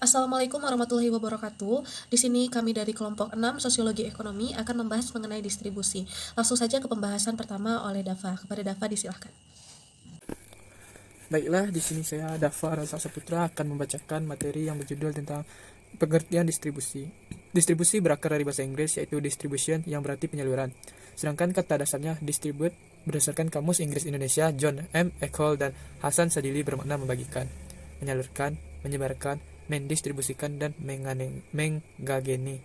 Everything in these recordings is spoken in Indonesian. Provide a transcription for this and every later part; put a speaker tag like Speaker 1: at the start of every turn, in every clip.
Speaker 1: Assalamualaikum warahmatullahi wabarakatuh. Di sini kami dari kelompok 6 Sosiologi Ekonomi akan membahas mengenai distribusi. Langsung saja ke pembahasan pertama oleh Dava. Kepada Dava disilahkan.
Speaker 2: Baiklah, di sini saya Dava Rasa Saputra akan membacakan materi yang berjudul tentang pengertian distribusi. Distribusi berakar dari bahasa Inggris yaitu distribution yang berarti penyaluran. Sedangkan kata dasarnya distribute berdasarkan Kamus Inggris Indonesia John M. Eckhol dan Hasan Sadili bermakna membagikan, menyalurkan, menyebarkan, mendistribusikan, dan menggageni.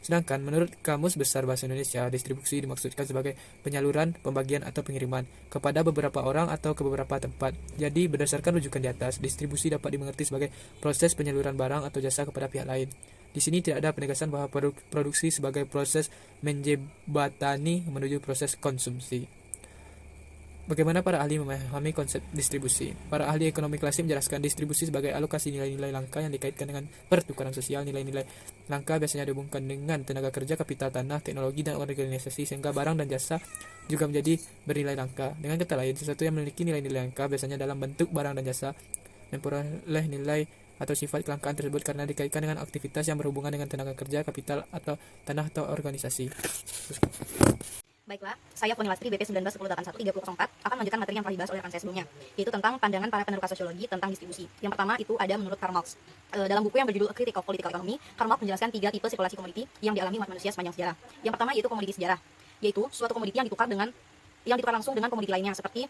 Speaker 2: Sedangkan menurut Kamus Besar Bahasa Indonesia, distribusi dimaksudkan sebagai penyaluran, pembagian, atau pengiriman kepada beberapa orang atau ke beberapa tempat. Jadi, berdasarkan rujukan di atas, distribusi dapat dimengerti sebagai proses penyaluran barang atau jasa kepada pihak lain. Di sini tidak ada penegasan bahwa produksi sebagai proses menjebatani menuju proses konsumsi. Bagaimana para ahli memahami konsep distribusi? Para ahli ekonomi klasik menjelaskan distribusi sebagai alokasi nilai-nilai langka yang dikaitkan dengan pertukaran sosial. Nilai-nilai langka biasanya dihubungkan dengan tenaga kerja, kapital, tanah, teknologi, dan organisasi, sehingga barang dan jasa juga menjadi bernilai langka. Dengan kata lain, sesuatu yang memiliki nilai-nilai langka biasanya dalam bentuk barang dan jasa memperoleh nilai atau sifat kelangkaan tersebut karena dikaitkan dengan aktivitas yang berhubungan dengan tenaga kerja, kapital, atau tanah atau organisasi.
Speaker 3: Baiklah, saya Poni Lastri BP 1910813004 akan melanjutkan materi yang telah dibahas oleh rekan saya sebelumnya, yaitu tentang pandangan para peneroka sosiologi tentang distribusi. Yang pertama itu ada menurut Karl Marx. Dalam buku yang berjudul A Critique of Political Economy, Karl Marx menjelaskan 3 tipe sirkulasi komoditi yang dialami umat manusia sepanjang sejarah. Yang pertama yaitu komoditi sejarah, yaitu suatu komoditi yang ditukar langsung dengan komoditi lainnya, seperti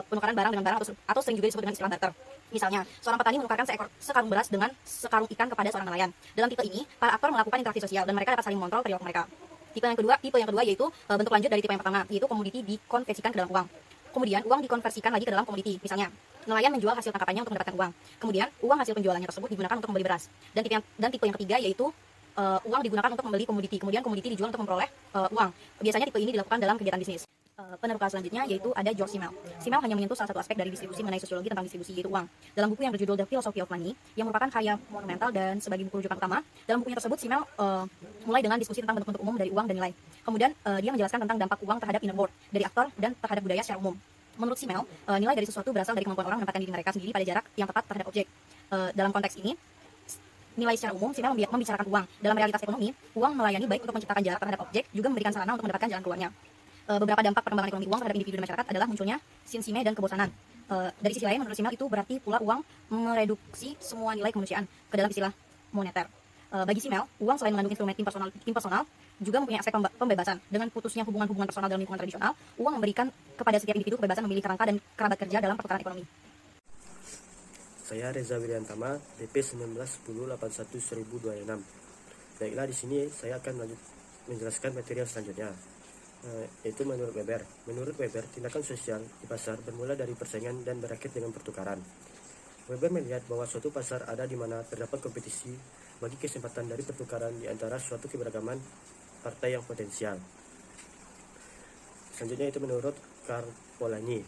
Speaker 3: penukaran barang dengan barang atau sering juga disebut dengan istilah barter. Misalnya, seorang petani menukarkan sekarung beras dengan sekarung ikan kepada seorang nelayan. Dalam tipe ini, para aktor melakukan interaksi sosial dan mereka dapat saling mengontrol perilaku mereka. Tipe yang kedua yaitu bentuk lanjut dari tipe yang pertama, yaitu komoditi dikonversikan ke dalam uang. Kemudian uang dikonversikan lagi ke dalam komoditi. Misalnya, nelayan menjual hasil tangkapannya untuk mendapatkan uang. Kemudian uang hasil penjualannya tersebut digunakan untuk membeli beras. Dan tipe yang ketiga yaitu uang digunakan untuk membeli komoditi. Kemudian komoditi dijual untuk memperoleh uang. Biasanya tipe ini dilakukan dalam kegiatan bisnis. Peneroka selanjutnya yaitu ada George Simmel. Simmel hanya menyentuh salah satu aspek dari distribusi mengenai sosiologi tentang distribusi, yaitu uang. Dalam buku yang berjudul The Philosophy of Money, yang merupakan karya monumental dan sebagai buku rujukan utama, dalam bukunya tersebut Simmel mulai dengan diskusi tentang bentuk-bentuk umum dari uang dan nilai. Kemudian dia menjelaskan tentang dampak uang terhadap inner world dari aktor dan terhadap budaya secara umum. Menurut Simmel, nilai dari sesuatu berasal dari kemampuan orang menempatkan diri mereka sendiri pada jarak yang tepat terhadap objek. Dalam konteks ini, nilai secara umum, Simmel membicarakan uang. Dalam realitas ekonomi, uang melayani baik untuk menciptakan jarak terhadap objek, juga memberikan sarana untuk mendapatkan jalan keluarnya. Beberapa dampak perkembangan ekonomi uang terhadap individu dan masyarakat adalah munculnya sinsime dan kebosanan. Dari sisi lain, menurut Simmel itu berarti pula uang mereduksi semua nilai kemanusiaan ke dalam istilah moneter. Bagi Simmel, uang selain mengandung instrumen impersonal juga mempunyai aspek pembebasan. Dengan putusnya hubungan-hubungan personal dalam lingkungan tradisional, uang memberikan kepada setiap individu kebebasan memilih kerangka dan kerabat kerja dalam pertukaran ekonomi.
Speaker 4: Saya Reza Wiryantama, BP 1910811026. Baiklah, di sini saya akan menjelaskan materi yang selanjutnya, yaitu menurut Weber. Menurut Weber, tindakan sosial di pasar bermula dari persaingan dan berakhir dengan pertukaran. Weber melihat bahwa suatu pasar ada di mana terdapat kompetisi bagi kesempatan dari pertukaran di antara suatu keberagaman partai yang potensial. Selanjutnya itu menurut Karl Polanyi.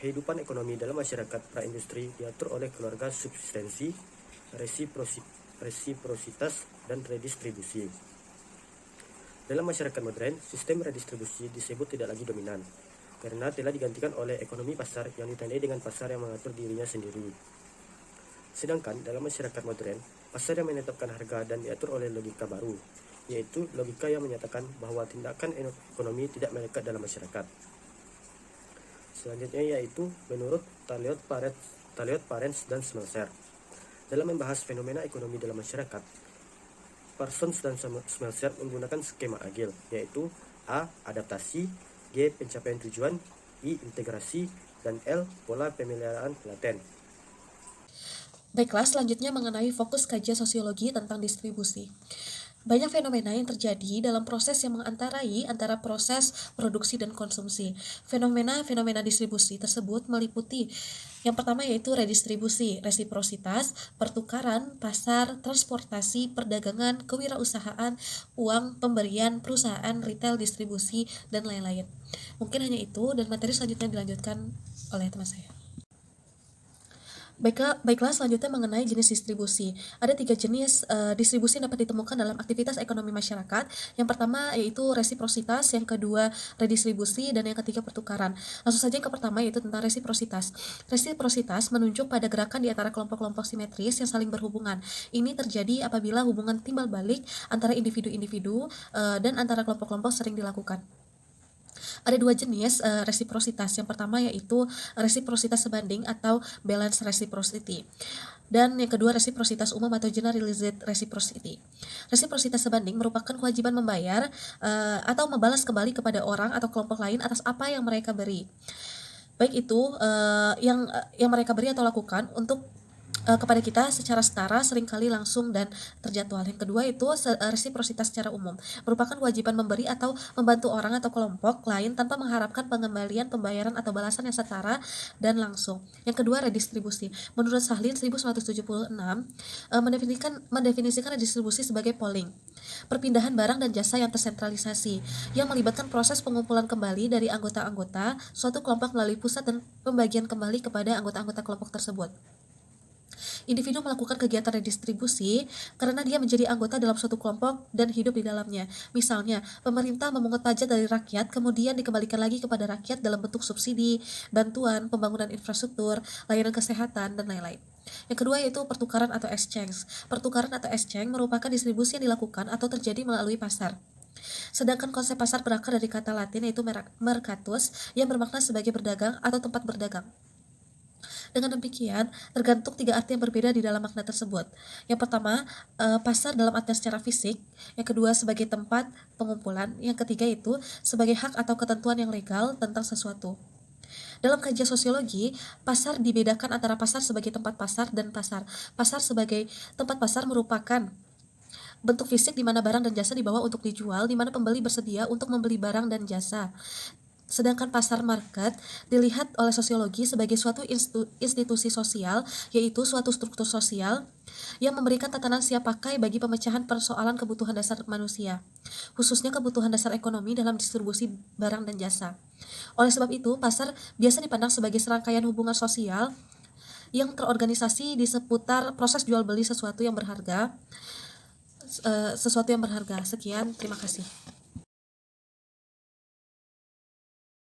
Speaker 4: Kehidupan ekonomi dalam masyarakat praindustri diatur oleh keluarga subsistensi, resiprositas, dan redistribusi. Dalam masyarakat modern, sistem redistribusi disebut tidak lagi dominan, karena telah digantikan oleh ekonomi pasar yang ditandai dengan pasar yang mengatur dirinya sendiri. Sedangkan dalam masyarakat modern, pasar yang menetapkan harga dan diatur oleh logika baru, yaitu logika yang menyatakan bahwa tindakan ekonomi tidak melekat dalam masyarakat. Selanjutnya yaitu menurut Talleyrand, Parents, dan Smelser. Dalam membahas fenomena ekonomi dalam masyarakat, Parsons dan Smelser menggunakan skema agil, yaitu A. Adaptasi, G. Pencapaian tujuan, I. Integrasi, dan L. Pola pemeliharaan laten.
Speaker 1: Baiklah, selanjutnya mengenai fokus kajian sosiologi tentang distribusi. Banyak fenomena yang terjadi dalam proses yang mengantarai antara proses produksi dan konsumsi. Fenomena distribusi tersebut meliputi yang pertama yaitu redistribusi, resiprositas, pertukaran, pasar, transportasi, perdagangan, kewirausahaan, uang, pemberian, perusahaan, retail, distribusi, dan lain-lain. Mungkin hanya itu, dan materi selanjutnya dilanjutkan oleh teman saya. Baiklah, selanjutnya mengenai jenis distribusi. Ada 3 jenis distribusi yang dapat ditemukan dalam aktivitas ekonomi masyarakat. Yang pertama yaitu resiprositas, yang kedua redistribusi, dan yang ketiga pertukaran. Langsung saja yang pertama yaitu tentang resiprositas. Resiprositas menunjuk pada gerakan di antara kelompok-kelompok simetris yang saling berhubungan. Ini terjadi apabila hubungan timbal balik antara individu-individu dan antara kelompok-kelompok sering dilakukan. Ada 2 jenis resiprositas. Yang pertama yaitu resiprositas sebanding atau balance reciprocity. Dan yang kedua resiprositas umum atau generalized reciprocity. Resiprositas sebanding merupakan kewajiban membayar atau membalas kembali kepada orang atau kelompok lain atas apa yang mereka beri. Baik itu yang mereka beri atau lakukan untuk kepada kita secara setara, seringkali langsung dan terjadwal. Yang kedua itu resiprositas secara umum, merupakan kewajiban memberi atau membantu orang atau kelompok lain tanpa mengharapkan pengembalian, pembayaran atau balasan yang setara dan langsung. Yang kedua redistribusi. Menurut Sahlin 1976 mendefinisikan redistribusi sebagai polling, perpindahan barang dan jasa yang tersentralisasi, yang melibatkan proses pengumpulan kembali dari anggota-anggota suatu kelompok melalui pusat dan pembagian kembali kepada anggota-anggota kelompok tersebut. Individu melakukan kegiatan redistribusi karena dia menjadi anggota dalam suatu kelompok dan hidup di dalamnya. Misalnya, pemerintah memungut pajak dari rakyat, kemudian dikembalikan lagi kepada rakyat dalam bentuk subsidi, bantuan, pembangunan infrastruktur, layanan kesehatan, dan lain-lain. Yang kedua yaitu pertukaran atau exchange. Pertukaran atau exchange merupakan distribusi yang dilakukan atau terjadi melalui pasar. Sedangkan konsep pasar berakar dari kata Latin yaitu mercatus yang bermakna sebagai berdagang atau tempat berdagang. Dengan demikian, tergantung 3 arti yang berbeda di dalam makna tersebut. Yang pertama, pasar dalam artian secara fisik. Yang kedua, sebagai tempat pengumpulan. Yang ketiga itu sebagai hak atau ketentuan yang legal tentang sesuatu. Dalam kajian sosiologi, pasar dibedakan antara pasar sebagai tempat pasar dan pasar. Pasar sebagai tempat pasar merupakan bentuk fisik di mana barang dan jasa dibawa untuk dijual, di mana pembeli bersedia untuk membeli barang dan jasa. Sedangkan pasar market dilihat oleh sosiologi sebagai suatu institusi sosial, yaitu suatu struktur sosial yang memberikan tatanan siap pakai bagi pemecahan persoalan kebutuhan dasar manusia, khususnya kebutuhan dasar ekonomi dalam distribusi barang dan jasa. Oleh sebab itu, pasar biasa dipandang sebagai serangkaian hubungan sosial yang terorganisasi di seputar proses jual beli sesuatu yang berharga. Sekian, terima kasih.